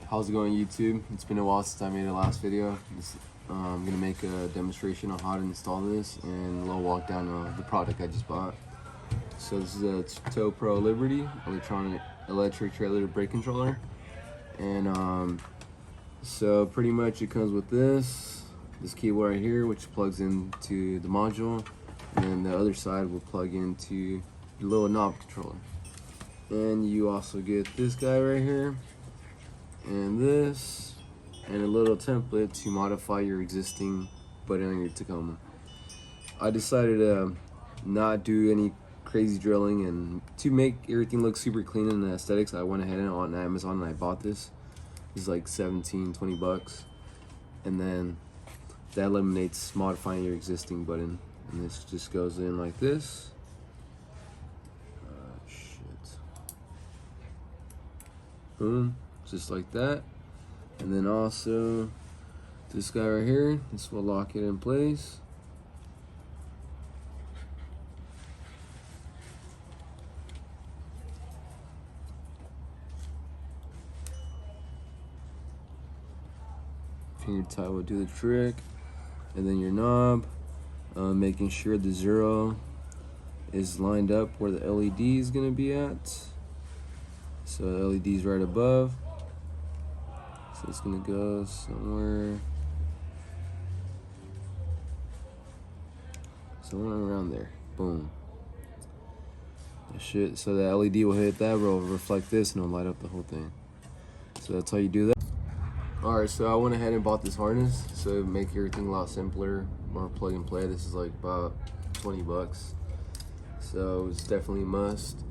How's it going, YouTube? It's been a while since I made a last video. I'm gonna make a demonstration on how to install this and a little walk down of the product I just bought. So this is a Tow Pro Liberty electric trailer brake controller, and so pretty much it comes with this keyboard right here, which plugs into the module, and then the other side will plug into the little knob controller. And you also get this guy right here, and this, and a little template to modify your existing button on your Tacoma. I decided to not do any crazy drilling, and to make everything look super clean and aesthetics, I went ahead and on Amazon and I bought this. It's like 17-20 bucks, and then that eliminates modifying your existing button, and this just goes in like this. Boom, just like that. And then also this guy right here, this will lock it in place. Finger tie will do the trick. And then your knob, making sure the 0 is lined up where the LED is gonna be at. So the LED's right above. So it's gonna go somewhere around there. Boom. So the LED will hit that, will reflect this, and it'll light up the whole thing. So that's how you do that. Alright, so I went ahead and bought this harness, so make everything a lot simpler, more plug and play. This is like about 20 bucks. So it's definitely a must.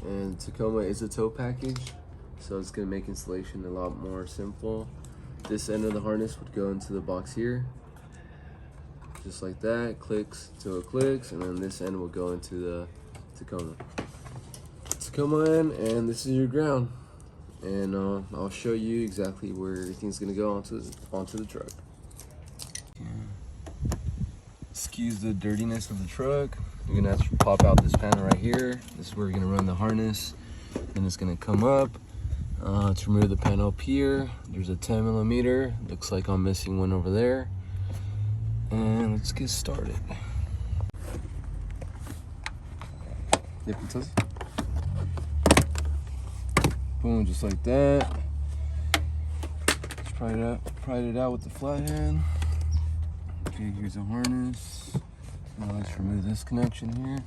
And Tacoma is a tow package, so it's gonna make installation a lot more simple. This end of the harness would go into the box here, just like that, clicks till it clicks, and then this end will go into the Tacoma end, and this is your ground. And I'll show you exactly where everything's gonna go onto the truck. Excuse the dirtiness of the truck. You're gonna have to pop out this panel right here. This is where you're gonna run the harness. Then it's gonna come up. To remove the panel up here, there's a 10mm. Looks like I'm missing one over there. And let's get started. Yep, it does. Boom, just like that. Let's pry it out with the flat hand. Okay, here's the harness. Now let's remove this connection here.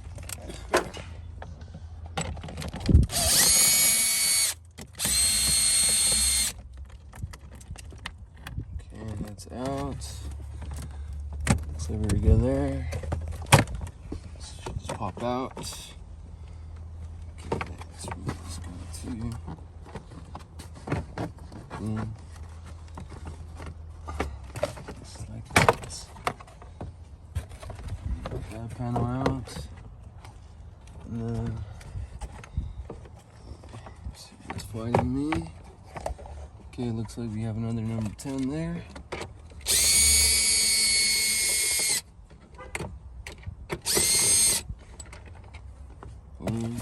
Okay, that's out. So we go there. This should just pop out. Okay, let's remove this guy too. Just like that. That panel out, and then it's fighting me. Okay, it looks like we have another number 10 there. Boom.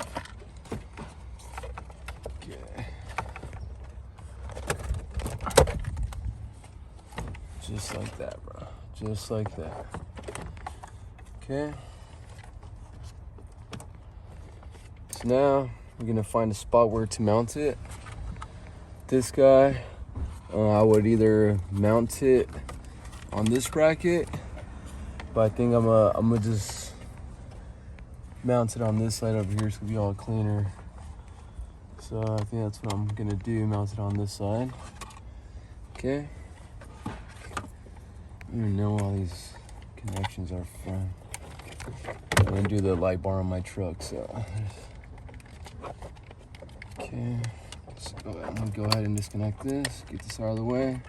Okay. Just like that, bro. Just like that. Okay. So now we're gonna find a spot where to mount it. This guy, I would either mount it on this bracket, but I think I'm gonna just mount it on this side over here so it'll be all cleaner. So I think that's what I'm gonna do, mount it on this side. Okay. I don't even know all these connections are from. I'm gonna do the light bar on my truck, so. Okay, I'm gonna go ahead and disconnect this, get this out of the way.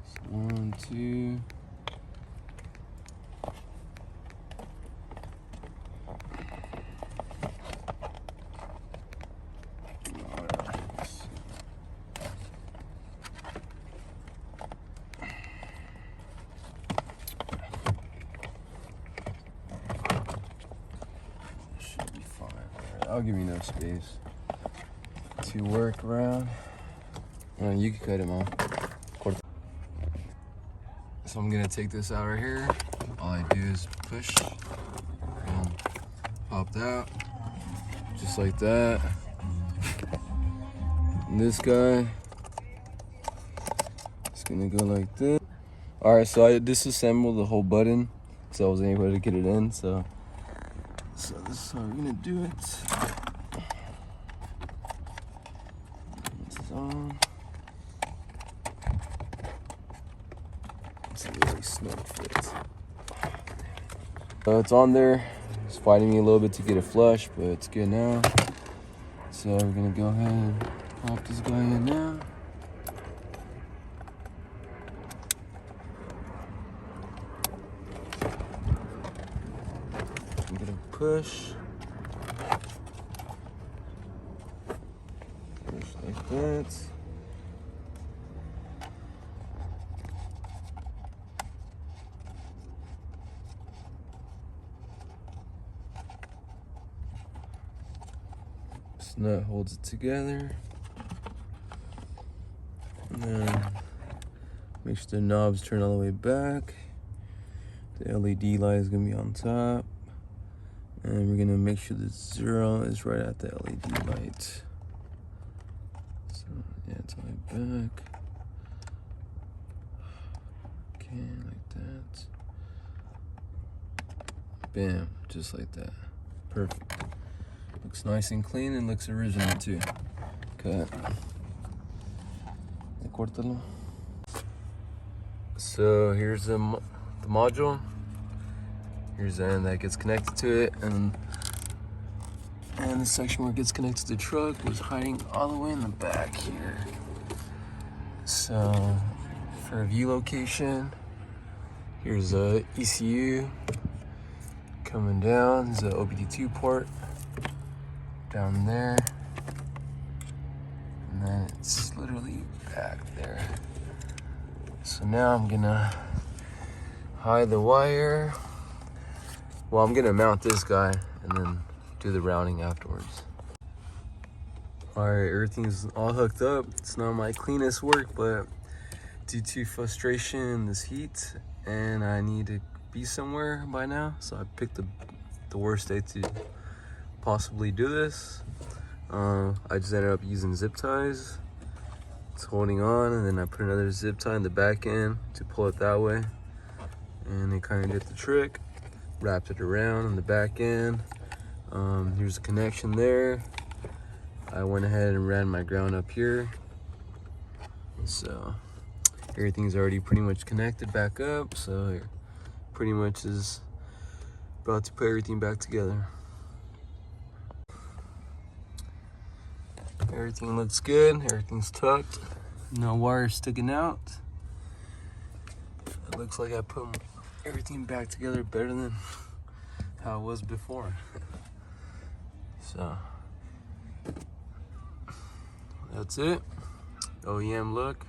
So 1, 2. I'll give you enough space to work around. You can cut it, Mom. So I'm gonna take this out right here. All I do is push and pop that, just like that. And this guy is gonna go like this. All right, so I disassembled the whole button, so I wasn't able to get it in. So this is how we're gonna do it. This is on. It's a really snug fit. So it's on there. It's fighting me a little bit to get it flush, but it's good now. So we're gonna go ahead and pop this guy in now. I'm gonna push. Push like that. This nut holds it together. And then make sure the knobs turn all the way back. The LED light is gonna be on top. And we're gonna make sure the 0 is right at the LED light. So yeah, it's all the way back. Okay, like that. Bam, just like that. Perfect. Looks nice and clean and looks original too. Cut. So here's the module. Here's the end that gets connected to it, and the section where it gets connected to the truck was hiding all the way in the back here. So for a view location, here's a ECU coming down. There's a OBD2 port down there, and then it's literally back there. So now I'm gonna hide the wire. Well, I'm gonna mount this guy and then do the rounding afterwards. All right, everything's all hooked up. It's not my cleanest work, but due to frustration, this heat, and I need to be somewhere by now, so I picked the worst day to possibly do this. I just ended up using zip ties. It's holding on, and then I put another zip tie in the back end to pull it that way, and it kind of did the trick. Wrapped it around on the back end. Here's a connection there. I went ahead and ran my ground up here, so everything's already pretty much connected back up. So it pretty much is about to put everything back together. Everything looks good, everything's tucked, no wires sticking out. It looks like I put everything back together better than how it was before. So that's it. OEM look.